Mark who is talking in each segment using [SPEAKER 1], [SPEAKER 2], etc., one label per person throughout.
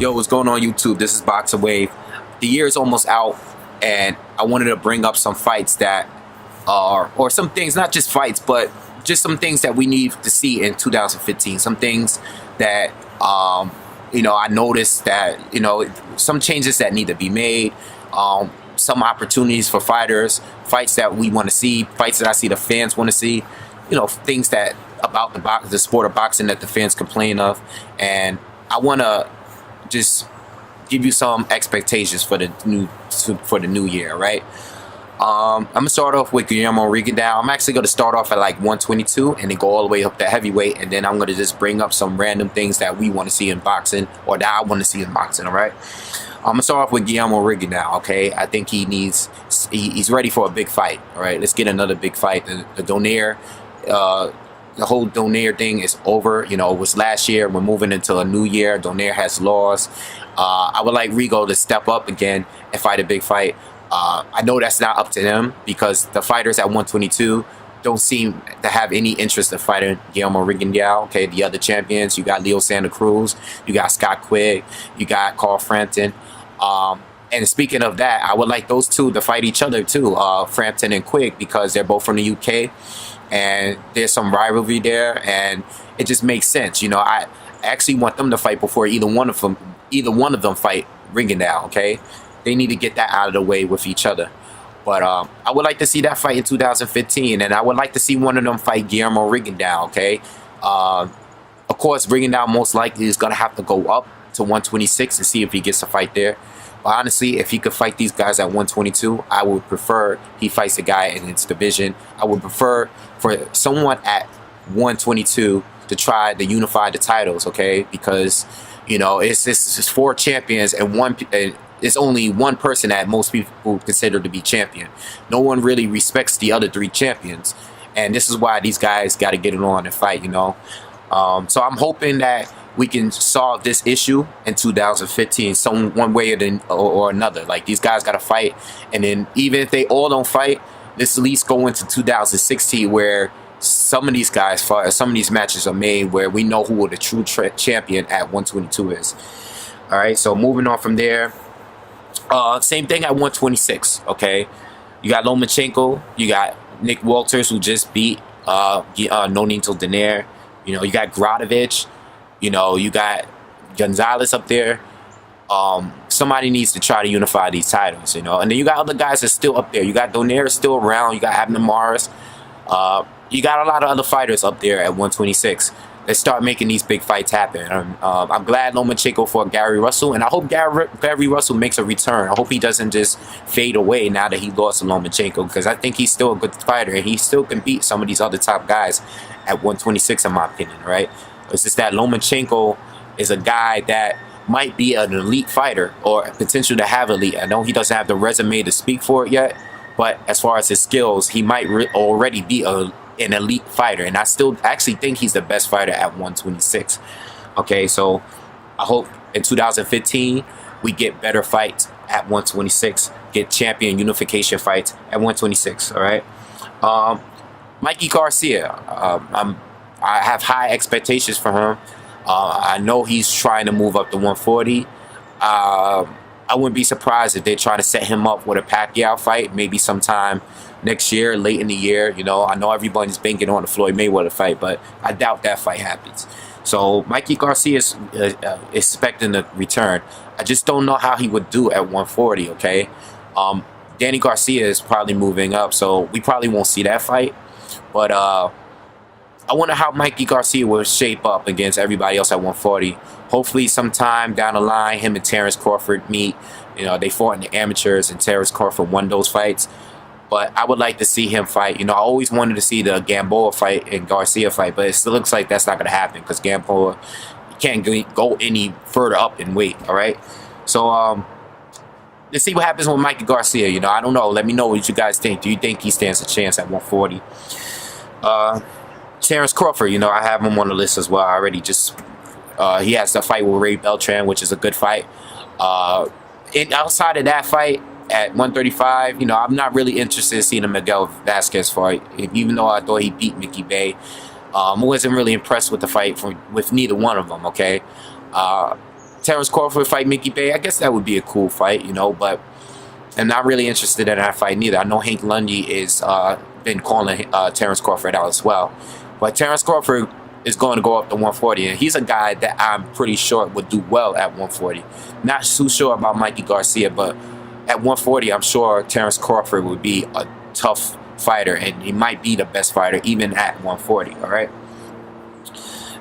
[SPEAKER 1] Yo, what's going on YouTube? This is BoxingWave. The year is almost out, and I wanted to bring up some fights that are, or some things, not just fights, but just some things that we need to see in 2015. Some things that, I noticed that, some changes that need to be made, some opportunities for fighters, fights that we want to see, fights that I see the fans want to see, things that about the sport of boxing that the fans complain of, and I want to just give you some expectations for the new year, right? I'm gonna start off with Guillermo Rigondeaux. I'm actually gonna start off at like 122 and then go all the way up to heavyweight, and then I'm gonna just bring up some random things that we want to see in boxing, or that I want to see in boxing. All right. I'm gonna start off with Guillermo Rigondeaux. Okay, I think he's ready for a big fight. All right, let's get another big fight. The Donaire. The whole Donaire thing is over. It was last year. We're moving into a new year. Donaire has lost. I would like Rigo to step up again and fight a big fight. I know that's not up to him because the fighters at 122 don't seem to have any interest in fighting Guillermo Rigondeaux. Okay, the other champions, you got Leo Santa Cruz, you got Scott Quigg, you got Carl Frampton. And speaking of that, I would like those two to fight each other too, Frampton and Quigg, because they're both from the UK. And there's some rivalry there, and it just makes sense. I actually want them to fight before either one of them fight Rigondeaux. Okay, they need to get that out of the way with each other. But I would like to see that fight in 2015, and I would like to see one of them fight Guillermo Rigondeaux. Okay, of course, Rigondeaux most likely is gonna have to go up to 126 and see if he gets a fight there. But honestly, if he could fight these guys at 122, I would prefer he fights a guy in his division. I would prefer for someone at 122 to try to unify the titles, okay? Because, it's 4 champions and it's only one person that most people consider to be champion. No one really respects the other 3 champions. And this is why these guys got to get it on and fight, So I'm hoping that we can solve this issue in 2015, one way or another. Like, these guys got to fight, and then even if they all don't fight, let's at least go into 2016 where some of these guys fight, some of these matches are made where we know who the true champion at 122 is. All right, so moving on from there, same thing at 126. Okay, you got Lomachenko, you got Nick Walters, who just beat Nonito Donaire. You got Gradovich. You got Gonzalez up there. Somebody needs to try to unify these titles, and then you got other guys that's still up there. You got Donaire still around. You got Abner Maris. You got a lot of other fighters up there at 126. Let's start making these big fights happen. I'm glad Lomachenko fought Gary Russell, and I hope Gary Russell makes a return. I hope he doesn't just fade away now that he lost to Lomachenko, because I think he's still a good fighter, and he still can beat some of these other top guys at 126, in my opinion, right? It's just that Lomachenko is a guy that might be an elite fighter, or potential to have elite. I know he doesn't have the resume to speak for it yet, but as far as his skills, he might already be an elite fighter, and I still actually think he's the best fighter at 126. Okay, so I hope in 2015 we get better fights at 126, get champion unification fights at 126. All right, Mikey Garcia, I have high expectations for him. I know he's trying to move up to 140. I wouldn't be surprised if they try to set him up with a Pacquiao fight, maybe sometime next year, late in the year. I know everybody's banking on the Floyd Mayweather fight, but I doubt that fight happens. So Mikey Garcia is expecting a return. I just don't know how he would do at 140, okay? Danny Garcia is probably moving up, so we probably won't see that fight. But I wonder how Mikey Garcia will shape up against everybody else at 140. Hopefully sometime down the line, him and Terence Crawford meet. They fought in the amateurs, and Terence Crawford won those fights. But I would like to see him fight. I always wanted to see the Gamboa fight and Garcia fight, but it still looks like that's not going to happen because Gamboa can't go any further up in weight, all right? So let's see what happens with Mikey Garcia. I don't know. Let me know what you guys think. Do you think he stands a chance at 140? Terence Crawford, I have him on the list as well. I already he has the fight with Ray Beltran, which is a good fight. And outside of that fight at 135, I'm not really interested in seeing a Miguel Vasquez fight, even though I thought he beat Mickey Bay. I wasn't really impressed with the fight with neither one of them, okay? Terrence Crawford fight Mickey Bay, I guess that would be a cool fight, you know, but I'm not really interested in that fight neither. I know Hank Lundy is been calling Terrence Crawford out as well. But Terrence Crawford is going to go up to 140, and he's a guy that I'm pretty sure would do well at 140. Not too sure about Mikey Garcia, but at 140, I'm sure Terrence Crawford would be a tough fighter, and he might be the best fighter even at 140, all right?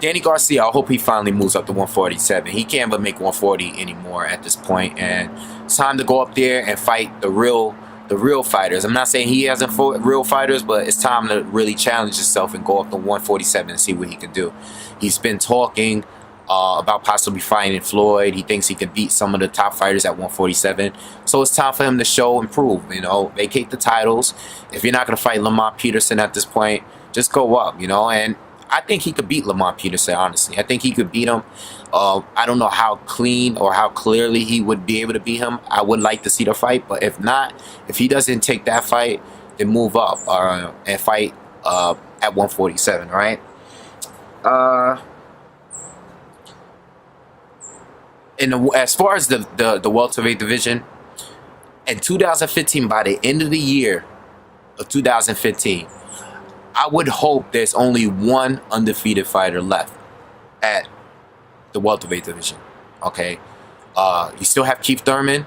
[SPEAKER 1] Danny Garcia, I hope he finally moves up to 147. He can't even make 140 anymore at this point, and it's time to go up there and fight the real fighters. I'm not saying he hasn't fought real fighters, but it's time to really challenge himself and go up to 147 and see what he can do. He's been talking about possibly fighting Floyd. He thinks he can beat some of the top fighters at 147. So it's time for him to show and prove, you know, vacate the titles. If you're not going to fight Lamont Peterson at this point, just go up, you know, and I think he could beat Lamont Peterson, honestly. I think he could beat him. I don't know how clean or how clearly he would be able to beat him. I would like to see the fight, but if not, if he doesn't take that fight, then move up and fight at 147, all right? As far as the welterweight division, in 2015, by the end of the year of 2015, I would hope there's only one undefeated fighter left at the welterweight division, okay? You still have Keith Thurman.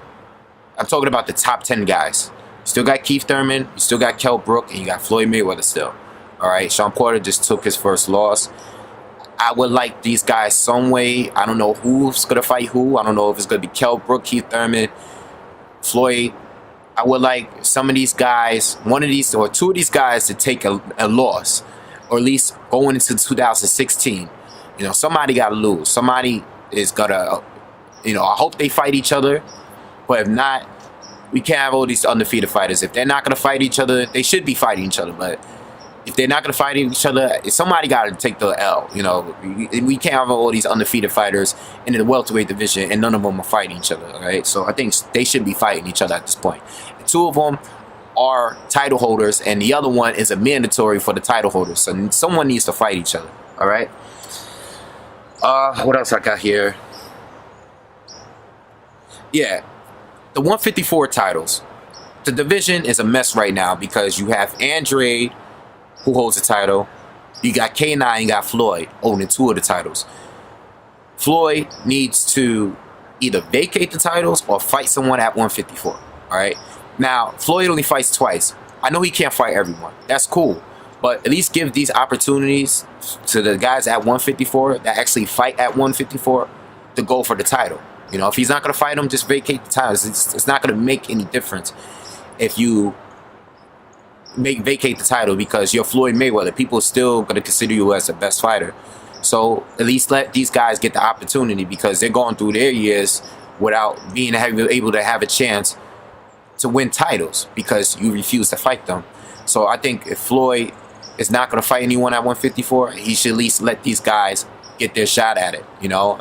[SPEAKER 1] I'm talking about the top 10 guys. You still got Keith Thurman, you still got Kell Brook, and you got Floyd Mayweather still, all right? Sean Porter just took his first loss. I would like these guys some way. I don't know who's going to fight who. I don't know if it's going to be Kell Brook, Keith Thurman, Floyd. I would like some of these guys, one of these or two of these guys to take a loss, or at least going into 2016. You know, somebody got to lose. Somebody is going to, you know, I hope they fight each other. But if not, we can't have all these undefeated fighters. If they're not going to fight each other, they should be fighting each other. But if they're not going to fight each other, somebody got to take the L. You know, we can't have all these undefeated fighters in the welterweight division and none of them are fighting each other, all right? So I think they should be fighting each other at this point. And two of them are title holders, and the other one is a mandatory for the title holders. So someone needs to fight each other, all right? What else I got here? Yeah, the 154 titles. The division is a mess right now because you have Andrade, who holds the title. You got K9, you got Floyd owning two of the titles. Floyd needs to either vacate the titles or fight someone at 154. All right. Now, Floyd only fights twice. I know he can't fight everyone. That's cool. But at least give these opportunities to the guys at 154 that actually fight at 154 to go for the title. You know, if he's not going to fight them, just vacate the titles. It's not going to make any difference if you vacate the title, because you're Floyd Mayweather. People are still going to consider you as the best fighter. So at least let these guys get the opportunity, because they're going through their years without being able to have a chance to win titles because you refuse to fight them. So I think if Floyd is not going to fight anyone at 154, he should at least let these guys get their shot at it. You know,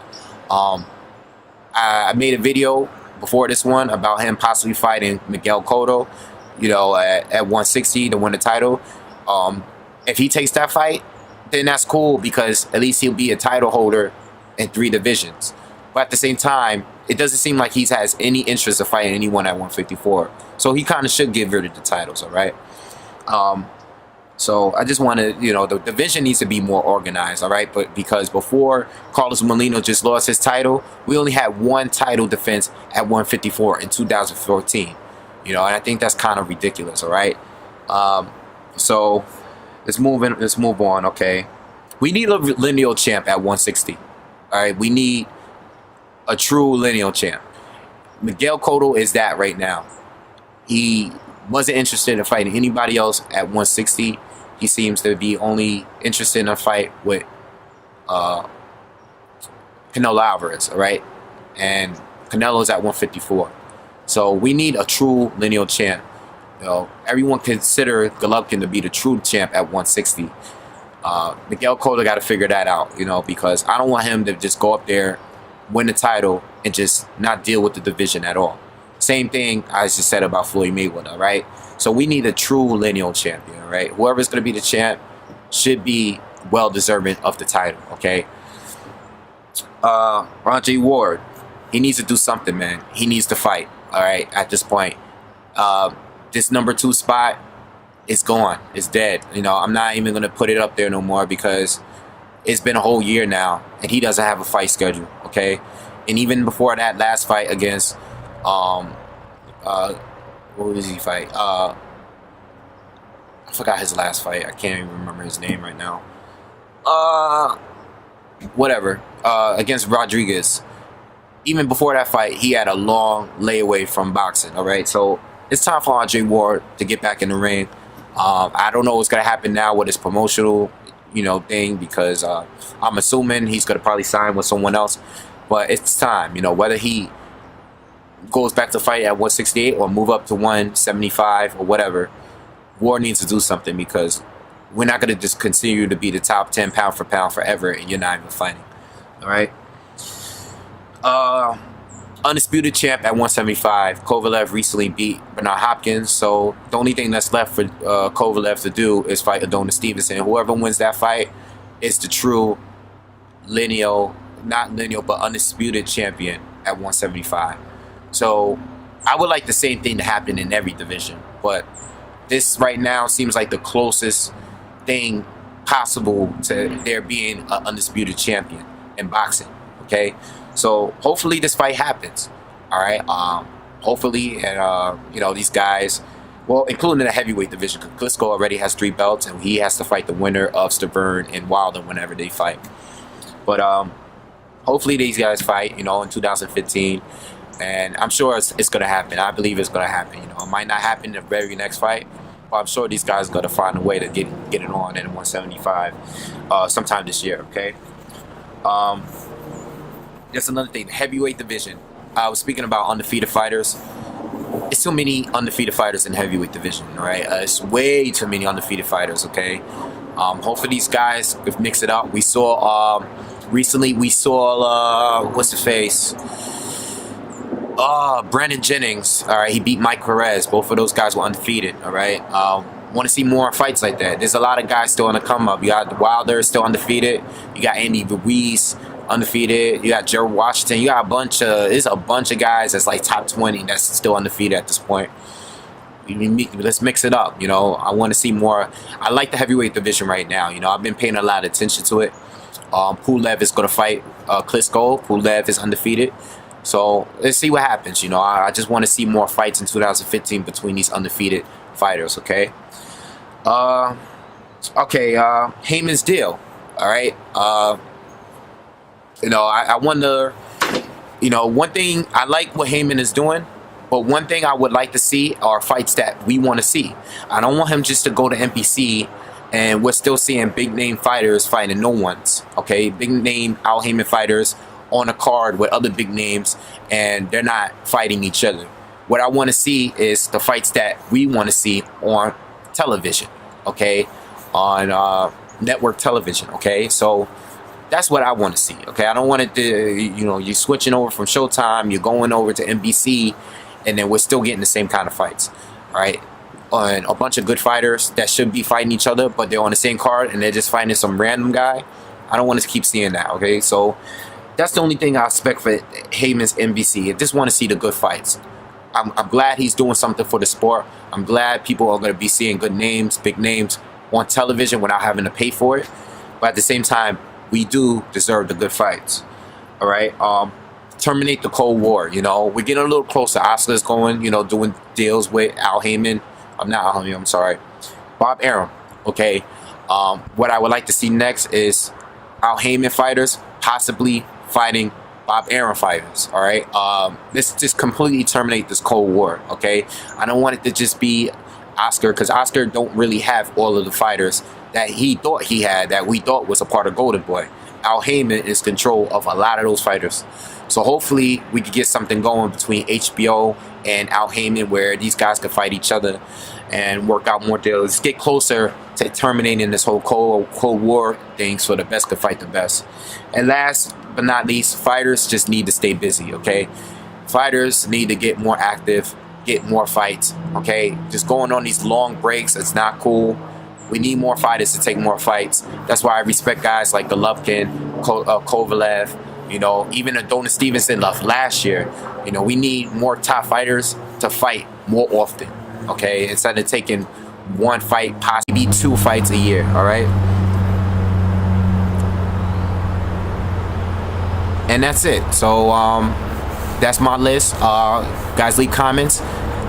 [SPEAKER 1] I made a video before this one about him possibly fighting Miguel Cotto, you know, at 160 to win the title. If he takes that fight, then that's cool, because at least he'll be a title holder in 3 divisions. But at the same time, it doesn't seem like he has any interest of fighting anyone at 154. So he kind of should get rid of the titles, all right? So I just want to, you know, the division needs to be more organized, all right? But because before Carlos Molino just lost his title, we only had 1 title defense at 154 in 2014. You know, and I think that's kind of ridiculous, all right? So let's move on, okay? We need a lineal champ at 160, all right? We need a true lineal champ. Miguel Cotto is that right now. He wasn't interested in fighting anybody else at 160. He seems to be only interested in a fight with Canelo Alvarez, all right? And Canelo's at 154. So we need a true lineal champ. You know, everyone consider Golovkin to be the true champ at 160. Miguel Cotto got to figure that out, you know, because I don't want him to just go up there, win the title, and just not deal with the division at all. Same thing I just said about Floyd Mayweather, right? So we need a true lineal champion, right? Whoever's going to be the champ should be well-deserving of the title, okay? Ronjay Ward. he needs to do something, man. He needs to fight. All right, at this point, this number 2 spot is gone. It's dead. You know, I'm not even gonna put it up there no more because it's been a whole year now, and he doesn't have a fight schedule. Okay, and even before that last fight against, what was he fight? I forgot his last fight. I can't even remember his name right now. Whatever. Against Rodriguez. Even before that fight, he had a long layaway from boxing. All right, so it's time for Andre Ward to get back in the ring. I don't know what's gonna happen now with his promotional, thing, because I'm assuming he's gonna probably sign with someone else. But it's time, whether he goes back to fight at 168 or move up to 175 or whatever. Ward needs to do something because we're not gonna just continue to be the top 10 pound for pound forever, and you're not even fighting. All right. Undisputed champ at 175. Kovalev recently beat Bernard Hopkins, so the only thing that's left for Kovalev to do is fight Adonis Stevenson. Whoever wins that fight is the true lineal, not lineal, but undisputed champion at 175. So I would like the same thing to happen in every division, but this right now seems like the closest thing possible to there being an undisputed champion in boxing. Okay, so hopefully this fight happens. All right, hopefully, and these guys, well, including the heavyweight division, because Klitschko already has 3 belts, and he has to fight the winner of Stavern and Wilder whenever they fight. But hopefully these guys fight, in 2015, and I'm sure it's gonna happen. I believe it's gonna happen. It might not happen in the very next fight, but I'm sure these guys are gonna find a way to get it on in 175 sometime this year. Okay. That's another thing. The heavyweight division. I was speaking about undefeated fighters. It's too many undefeated fighters in the heavyweight division, right? It's way too many undefeated fighters. Okay. Hopefully these guys could mix it up. We saw recently. We saw what's his face? Brandon Jennings. All right, he beat Mike Perez. Both of those guys were undefeated. All right. Want to see more fights like that. There's a lot of guys still on the come up. You got Wilder still undefeated. You got Andy Ruiz undefeated. You got Gerald Washington. You got there's a bunch of guys that's like top 20 that's still undefeated at this point. Let's mix it up. I want to see more. I like the heavyweight division right now. I've been paying a lot of attention to it. Pulev is going to fight Klitschko. Pulev is undefeated. So let's see what happens. I just want to see more fights in 2015 between these undefeated fighters. Okay. Heyman's deal. All right. I wonder. One thing I like what Heymon is doing, but one thing I would like to see are fights that we want to see. I don't want him just to go to NBC and we're still seeing big name fighters fighting no ones. Okay, big name Al Heymon fighters on a card with other big names, and they're not fighting each other. What I want to see is the fights that we want to see on television. Okay, on network television. Okay, so that's what I want to see. Okay, I don't want it to, you're switching over from Showtime, you're going over to NBC, and then we're still getting the same kind of fights. All right, and a bunch of good fighters that should be fighting each other, but they're on the same card and they're just fighting some random guy. I don't want to keep seeing that. Okay, so that's the only thing I expect for Heyman's NBC. I just want to see the good fights. I'm glad he's doing something for the sport. I'm glad people are going to be seeing good names, big names on television without having to pay for it. But at the same time, we do deserve the good fights. All right. Terminate the Cold War. We're getting a little closer. Oscar's going, doing deals with Al Heymon. I'm not Al Heymon, I'm sorry. Bob Arum. Okay. What I would like to see next is Al Heymon fighters possibly fighting Bob Arum fighters. All right. Let's just completely terminate this Cold War. Okay. I don't want it to just be Oscar, because Oscar don't really have all of the fighters that he thought he had, that we thought was a part of Golden Boy. Al Heymon is control of a lot of those fighters. So hopefully we could get something going between HBO and Al Heymon where these guys could fight each other and work out more deals. Get closer to terminating this whole Cold War thing so the best could fight the best. And last but not least, fighters just need to stay busy, okay? Fighters need to get more active, get more fights, okay? Just going on these long breaks, it's not cool. We need more fighters to take more fights. That's why I respect guys like Golovkin, Kovalev, You know, even Adonis Stevenson left last year. You know, we need more top fighters to fight more often, okay? Instead of taking one fight, possibly 2 fights a year, all right? And that's it. So that's my list. Guys, leave comments.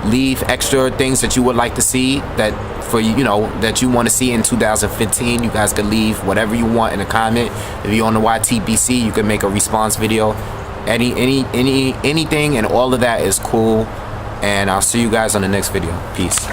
[SPEAKER 1] Leave extra things that you would like to see that for you know that you want to see in 2015. You guys can leave whatever you want in a comment. If you're on the YTBC, you can make a response video. Anything and all of that is cool. And I'll see you guys on the next video. Peace.